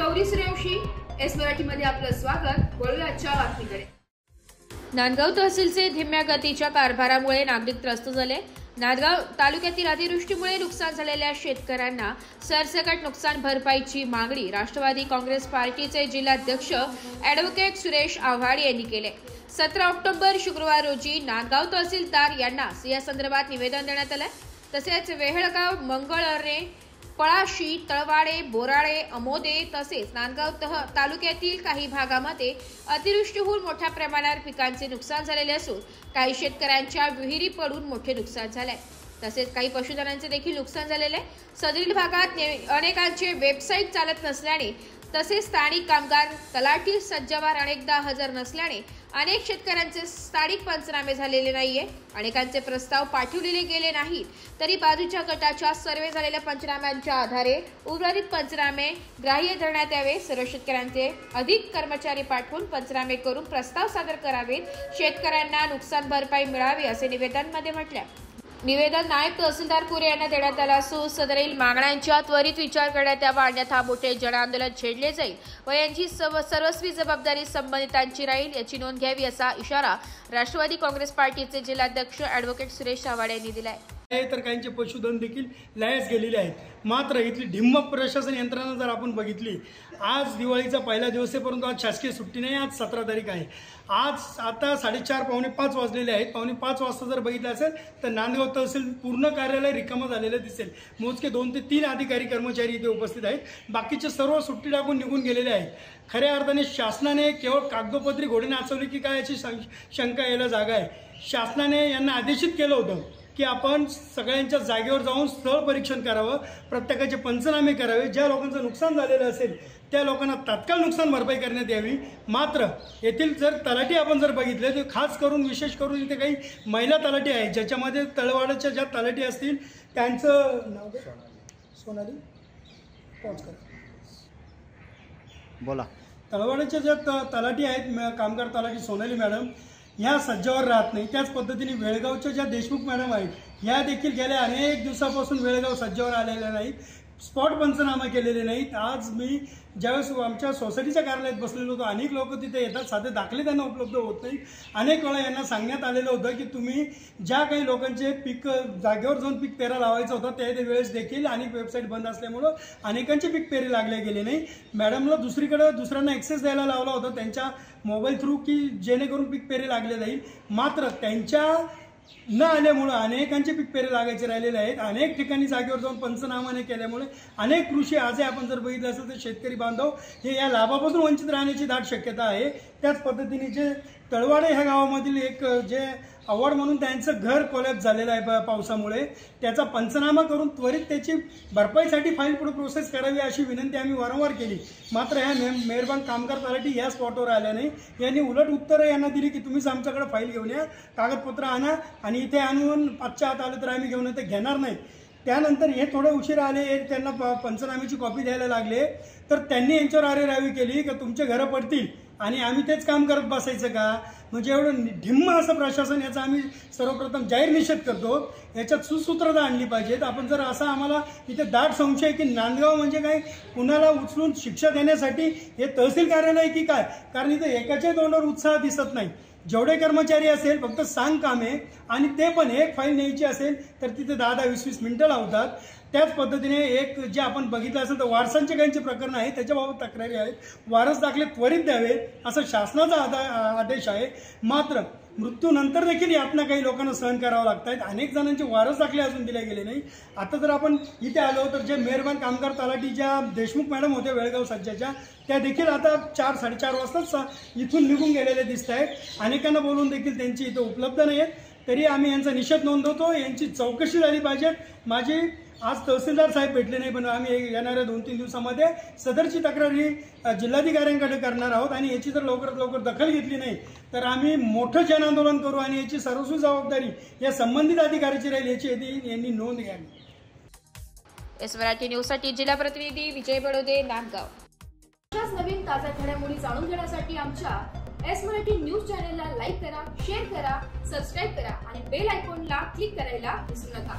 Gauri Suryavanshi, S मराठीमध्ये आपलं स्वागत। वळूया आजच्या बातमीकडे। नांदगाव तहसीलचे धीम्या गतीच्या कारभारामुळे नागरिक त्रस्त झाले। नांदगाव तालुक्यातील अतिवृष्टीमुळे नुकसान झालेल्या शेतकऱ्यांना सरसकट नुकसान भरपाईची मागणी राष्ट्रवादी काँग्रेस पार्टीचे जिल्हाध्यक्ष ॲडव्होकेट सुरेश आव्हाड यांनी केले। 17 ऑक्टोबर शुक्रवार रोजी नांदगाव तहसीलदार यांना या संदर्भात निवेदन देण्यात आले। तसेच वेहळगाव, मंगळअर्णे, पळाशी, तळवाडे, बोराळे, अमोदे तसेच नांदगाव तालुक्यातील काही भागामध्ये अतिवृष्टी होऊन मोठ्या प्रमाणावर पिकांचे नुकसान झालेले असून काही शेतकऱ्यांच्या विहिरी पडून मोठे नुकसान झाले। तसेच काही पशुधनांचे देखील नुकसान झालेले। सदरील भागात अनेकांचे वेबसाईट चालत नसल्याने तसेच स्थानिक कामगार तलाठी सज्जवार अनेकदा हजर नसल्याने अनेक शेतकऱ्यांचे स्थानिक पंचनामे झालेले नाहीये। अनेकांचे प्रस्ताव पाठवलेले गेले नाहीत तरी बाजूच्या गटाच्या सर्वे झालेल्या पंचनाम्यांच्या आधारे उर्वरित पंचनामे ग्राह्य धरण्यात यावे। सर्व शेतकऱ्यांचे अधिक कर्मचारी पाठवून पंचनामे करून प्रस्ताव सादर करावेत। शेतकऱ्यांना नुकसान भरपाई मिळावी असे निवेदनामध्ये म्हटले। निवेदन नायब तहसीलदार कुरे यांना देण्यात आलं असून सदरील मागण्यांचा त्वरित विचार करण्यात यावा, अन्यथा मोठे जनआंदोलन छेडले जाईल व यांची सर्वस्वी जबाबदारी संबंधितांची राहील याची नोंद घ्यावी असा इशारा राष्ट्रवादी काँग्रेस पार्टीचे जिल्हाध्यक्ष ॲडव्होकेट सुरेश आव्हाड यांनी दिलाय। तर काहींचे पशुधन देखील लयास गेलेले आहेत। मात्र इथली ढिम्म प्रशासन यंत्रणा जर आपण बघितली, आज दिवाळीचा पहिला दिवस आहे परंतु आज शासकीय सुट्टी नाही। आज 17 तारीख आहे। आज आता 4:30 पावणे 5 वाजलेले आहेत। पावणे 5 वाजता जर बघितलं असेल तर नांदगाव तहसील पूर्ण कार्यालय रिकामं झालेलं दिसेल। मोजके 2 ते 3 अधिकारी कर्मचारी इथे उपस्थित आहेत, बाकीचे सर्व सुट्टी टाकून निघून गेलेले आहेत। खऱ्या अर्थाने शासनाने केवळ कागदोपत्री घोडे नाचवले की काय याची शंका यायला जागा आहे। शासनाने यांना आदेशित केलं होतं की आपण सगळ्यांच्या जागेवर जाऊन स्थळ परीक्षण करावं, प्रत्येकाचे पंचनामे करावे, ज्या लोकांचं नुकसान झालेलं असेल त्या लोकांना तात्काळ नुकसान भरपाई करण्यात यावी। मात्र येथील जर तलाठी आपण जर बघितले तर खास करून विशेष करून इथे काही महिला तलाठी आहेत, ज्याच्यामध्ये तळवाड्याच्या ज्या तलाठी असतील त्यांचं नाव सोनाली बोला। तळवाड्याच्या ज्या तलाठी आहेत, कामगार तलाठी सोनाली मॅडम ह्या सज्जावर राहत नाही। त्याच पद्धतीने वेळगावच्या ज्या देशमुख मॅडम आहेत ह्या देखील गेल्या अनेक दिवसापासून वेळगाव सज्जावर आलेल्या नाहीत, स्पॉट पंचनामा केलेले नाहीत। आज मी ज्यावेळेस आमच्या सोसायटीच्या कार्यालयात बसलेलो होतो, अनेक लोक तिथे येतात, साधे दाखले त्यांना उपलब्ध होत नाहीत। अनेक वेळा यांना सांगण्यात आलेलं होतं की तुम्ही ज्या काही लोकांचे पीक जागेवर जाऊन पीक पेरा लावायचं होतं त्या वेळेस देखील अनेक वेबसाईट बंद असल्यामुळं अनेकांचे पीक पेरे लागले गेले नाही। मॅडमला दुसऱ्यांना ॲक्सेस द्यायला लावला होता त्यांच्या मोबाईल थ्रू की जेणेकरून पीक पेरे लागले जाईल। मात्र त्यांच्या न आल्यामुळं अनेकांचे पीक पेरे लागायचे राहिलेले आहेत। अनेक ठिकाणी जागेवर जाऊन पंचनामाने केल्यामुळे अनेक कृषी आजही आपण जर बघितलं असेल तर शेतकरी बांधव हे या लाभापासून वंचित राहण्याची दाट शक्यता आहे। त्याच पद्धतीने जे तळवाडे ह्या गावामधील एक जे अवॉर्ड म्हणून त्यांचं घर कोलॅप्स झालेलं आहे पावसामुळे, त्याचा पंचनामा करून त्वरित त्याची भरपाईसाठी फाईल पुढे प्रोसेस करावी अशी विनंती आम्ही वारंवार केली। मात्र ह्या मेहरबान कामगार तलाठी या स्पॉटवर आल्या नाही। यांनी उलट उत्तरं यांना दिली की तुम्हीच आमच्याकडे फाईल घेऊन या, कागदपत्र आणा आणि इथे आणून आजच्या आत आलं तर आम्ही घेऊन येते, घेणार नाही। त्यानंतर हे थोडे उशीर आले, त्यांना पंचनाम्याची कॉपी द्यायला लागले तर त्यांनी यांच्यावर आरेरावी केली की तुमचे घरं पडतील आणि आम्ही तेच काम करत बसायचं का? म्हणजे एवढं ढिम्म असं प्रशासन, याचा आम्ही सर्वप्रथम जाहीर निषेध करतो। याच्यात सुसूत्रता आणली पाहिजेत। आपण जर असा आम्हाला इथे दाट संशय की नांदगाव म्हणजे काय कुणाला उचलून शिक्षा देण्यासाठी हे तहसील कार्यालय की काय, कारण इथे एकाच्या तोंडावर उत्साह दिसत नाही। जेवढे कर्मचारी असेल फक्त सांग कामे आणि ते पण एक फाईल न्यायची असेल तर तिथे 10-20 मिनिटं लावतात। त्याच पद्धतीने एक जे आपण बघितलं असेल तर वारसांचे काहींचे प्रकरण आहे, त्याच्याबाबत तक्रारी आहेत, वारस दाखले त्वरित द्यावे असा शासनाचा आदेश आहे। मात्र मृत्यूनंतर देखील यातना काही लोकांना सहन करावं लागत आहेत। अनेक जणांचे वारस दाखले अजून दिले गेले नाही। आता जर आपण इथे आलो तर जे मेहरबान कामगार तलाठी ज्या देशमुख मॅडम होत्या वेळगाव सज्जाच्या, त्या देखील आता 4-4:30 वाजताच इथून निघून गेलेले दिसत आहेत। अनेकांना बोलून देखील त्यांची इथं उपलब्ध नाही आहेत, तरी आम्ही यांचा निषेध नोंदवतो। यांची चौकशी झाली पाहिजे। माझी आज तहसीलदार साहेब भेटले नाही, पण आम्ही येणाऱ्या 2-3 दिवसामध्ये सदरची तक्रार ही जिल्हाधिकाऱ्यांकडे करणार आहोत आणि याची जर लवकरात लवकर दखल घेतली नाही तर आम्ही मोठं जनआंदोलन करू आणि याची सर्वस्वी जबाबदारी या संबंधित अधिकाऱ्याची राहील याची यांनी नोंद घ्यावी। एस मराठी न्यूजसाठी जिल्हा प्रतिनिधी विजय बडोदे, नांदगाव। अशाच नवीन ताज्या घडामोडी जाणून घेण्यासाठी आमच्या एस मराठी न्यूज चॅनलला लाईक करा, शेअर करा, सबस्क्राईब करा आणि बेल आयकॉनला क्लिक करायला विसरू नका।